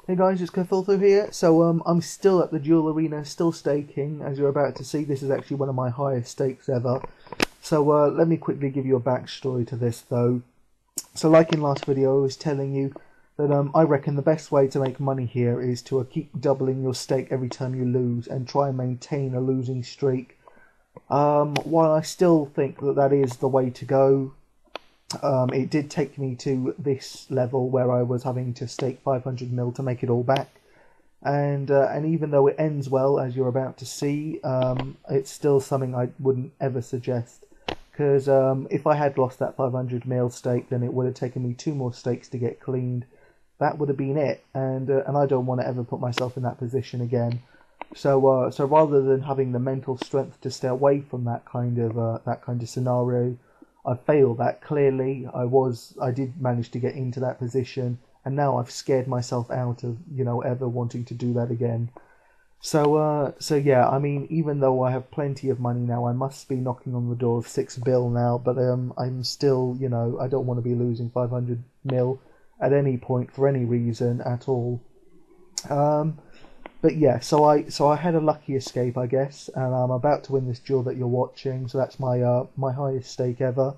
Hey guys, it's Cthulthu here. So I'm still at the duel arena, still staking. As you're about to see, this is actually one of my highest stakes ever. So let me quickly give you a backstory to this though. So like in last video, I was telling you that I reckon the best way to make money here is to keep doubling your stake every time you lose and try and maintain a losing streak. While I still think that that is the way to go, it did take me to this level where I was having to stake 500 mil to make it all back, and even though it ends well, as you're about to see, it's still something I wouldn't ever suggest, because if I had lost that 500 mil stake, then it would have taken me 2 more stakes to get cleaned. That would have been it, and I don't want to ever put myself in that position again. So rather than having the mental strength to stay away from that kind of scenario, I failed that clearly. I did manage to get into that position, and now I've scared myself out of ever wanting to do that again. So yeah, I mean, even though I have plenty of money now, I must be knocking on the door of 6 bill now. But I'm still, I don't want to be losing 500 mil at any point for any reason at all. But yeah, so I had a lucky escape, I guess, and I'm about to win this duel that you're watching. So that's my highest stake ever.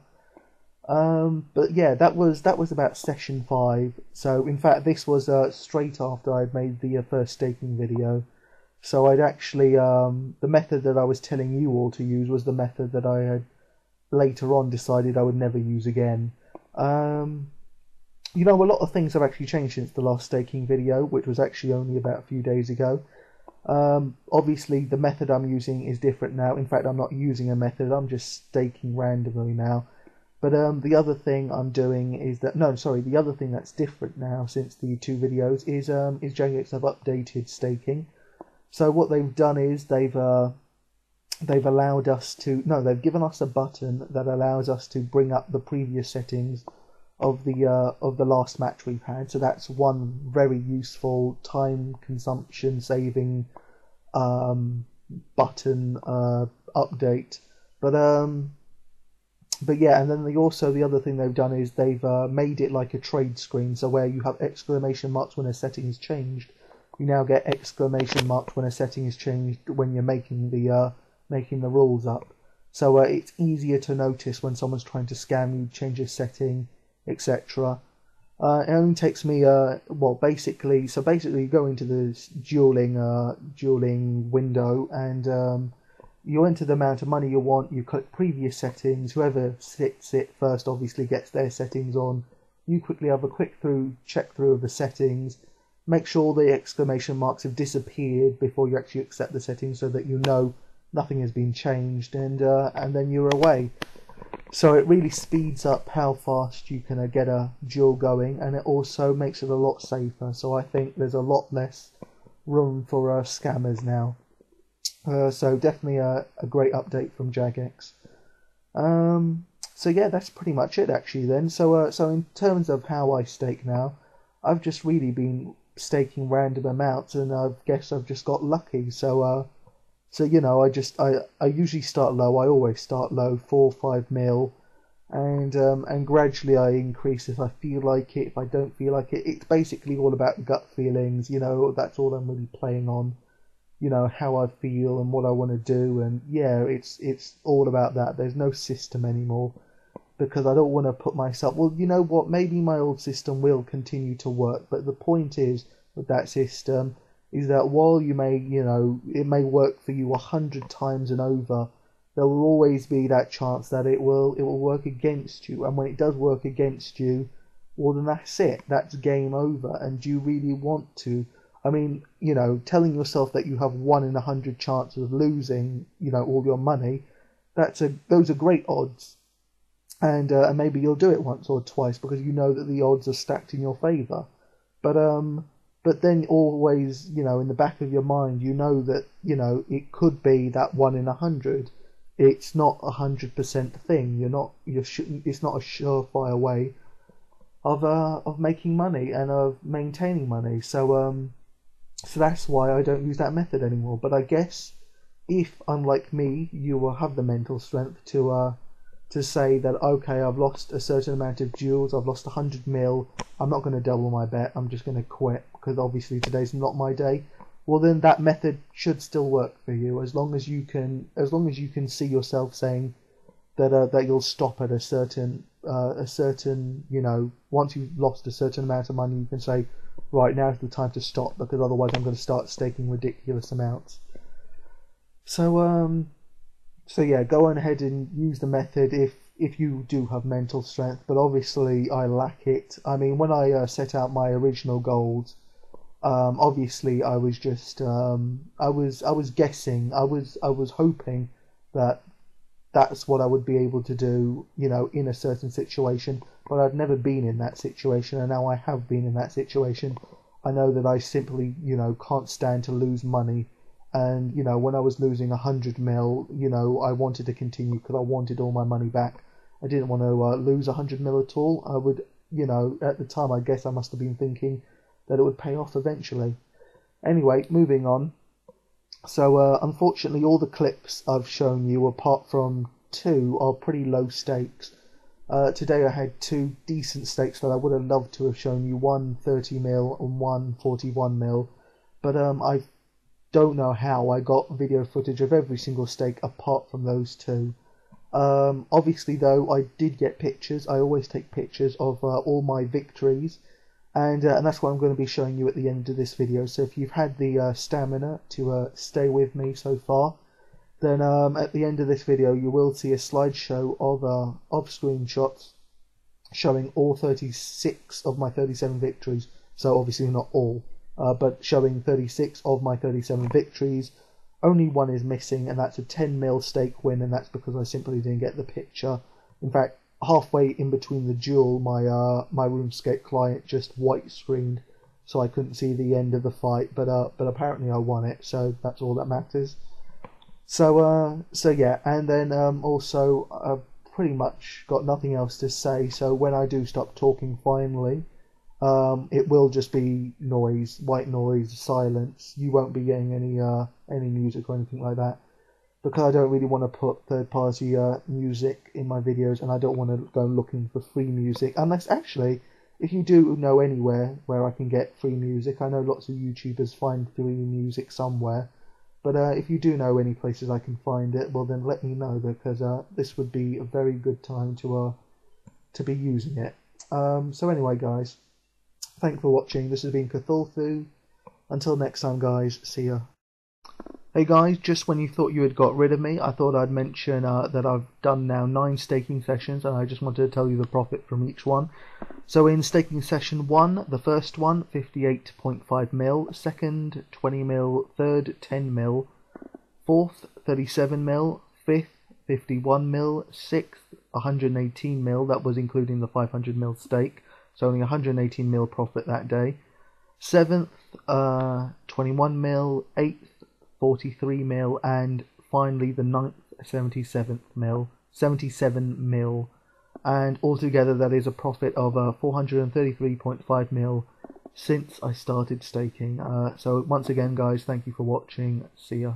But yeah, that was about session 5. So in fact, this was straight after I'd made the first staking video. So I'd actually the method that I was telling you all to use was the method that I had later on decided I would never use again. A lot of things have actually changed since the last staking video, which was actually only about a few days ago. Obviously, the method I'm using is different now. In fact, I'm not using a method, I'm just staking randomly now. But the other thing I'm doing is that... No, sorry, the other thing that's different now since the 2 videos is Jagex have updated staking. So what they've done is they've allowed us to... No, they've given us a button that allows us to bring up the previous settings of the last match we've had. So that's one very useful time consumption saving button update. But yeah, and then the other thing they've done is they've made it like a trade screen. So where you have exclamation marks when a setting is changed, you now get exclamation marks when a setting is changed when you're making the rules up. So it's easier to notice when someone's trying to scam you, change a setting, etc. It only takes me basically you go into the dueling window, and you enter the amount of money you want, you click previous settings, whoever sits it first obviously gets their settings on. You quickly have a check through of the settings, make sure the exclamation marks have disappeared before you actually accept the settings, so that you know nothing has been changed, and then you're away. So it really speeds up how fast you can get a duel going, and it also makes it a lot safer. So I think there's a lot less room for scammers now. So definitely a great update from Jagex. So yeah, that's pretty much it actually then. So in terms of how I stake now, I've just really been staking random amounts, and I guess I've just got lucky. So I usually start low. I always start low, 4 or 5 mil, and gradually I increase if I feel like it. If I don't feel like it, it's basically all about gut feelings. That's all I'm really playing on. How I feel and what I want to do, and yeah, it's all about that. There's no system anymore, because I don't want to put myself... Well, you know what, maybe my old system will continue to work, but the point is, with that system, is that while you may, it may work for you 100 times and over, there will always be that chance that it will work against you, and when it does work against you, well then that's it, that's game over. And do you really want to... I mean, telling yourself that you have 1 in 100 chance of losing, all your money, those are great odds, and maybe you'll do it once or twice because you know that the odds are stacked in your favour. But then always, in the back of your mind, that it could be that 1 in 100. It's not 100% thing. It's not a surefire way of making money and of maintaining money. So that's why I don't use that method anymore. But I guess if, unlike me, you will have the mental strength to say that, okay, I've lost a certain amount of duels, I've lost 100 mil, I'm not going to double my bet, I'm just going to quit, because obviously today's not my day, well then that method should still work for you, as long as you can see yourself saying that you'll stop at a certain once you've lost a certain amount of money, you can say, right, now's the time to stop, because otherwise I'm going to start staking ridiculous amounts. So yeah, go on ahead and use the method if you do have mental strength, but obviously I lack it. I mean, when I set out my original goals, obviously I was just I was guessing, I was hoping that that's what I would be able to do, in a certain situation, but I've never been in that situation, and now I have been in that situation. I know that I simply, can't stand to lose money, and, when I was losing 100 mil, I wanted to continue because I wanted all my money back. I didn't want to lose 100 mil at all. I would, at the time, I guess I must have been thinking that it would pay off eventually. Anyway, moving on. So unfortunately, all the clips I've shown you, apart from 2, are pretty low stakes. Today I had 2 decent stakes that I would have loved to have shown you, one 30 mil and one 41 mil, but I don't know how I got video footage of every single stake apart from those 2. Obviously though, I did get pictures. I always take pictures of all my victories, and that's what I'm going to be showing you at the end of this video. So if you've had the stamina to stay with me so far, then at the end of this video you will see a slideshow of screenshots showing all 36 of my 37 victories. So obviously not all, but showing 36 of my 37 victories. Only one is missing, and that's a 10 mil stake win, and that's because I simply didn't get the picture. In fact, halfway in between the duel, my RuneScape client just white screened, so I couldn't see the end of the fight. But apparently I won it, so that's all that matters. So yeah, and then also I've pretty much got nothing else to say. So when I do stop talking finally, it will just be noise, white noise, silence. You won't be getting any music or anything like that, because I don't really want to put third-party music in my videos, and I don't want to go looking for free music. Unless, actually, if you do know anywhere where I can get free music, I know lots of YouTubers find free music somewhere. But if you do know any places I can find it, well then let me know, because this would be a very good time to be using it. So anyway, guys, thanks for watching. This has been Cthulthu. Until next time, guys, see ya. Hey guys, just when you thought you had got rid of me, I thought I'd mention that I've done now 9 staking sessions, and I just wanted to tell you the profit from each one. So in staking session 1, the first one, 58.5 mil, second, 20 mil, third, 10 mil, fourth, 37 mil, fifth, 51 mil, sixth, 118 mil, that was including the 500 mil stake, so only 118 mil profit that day, seventh, 21 mil, eighth, 43 mil, and finally the 9th 77 mil, and altogether that is a profit of 433.5 mil since I started staking. So once again, guys, thank you for watching. See ya.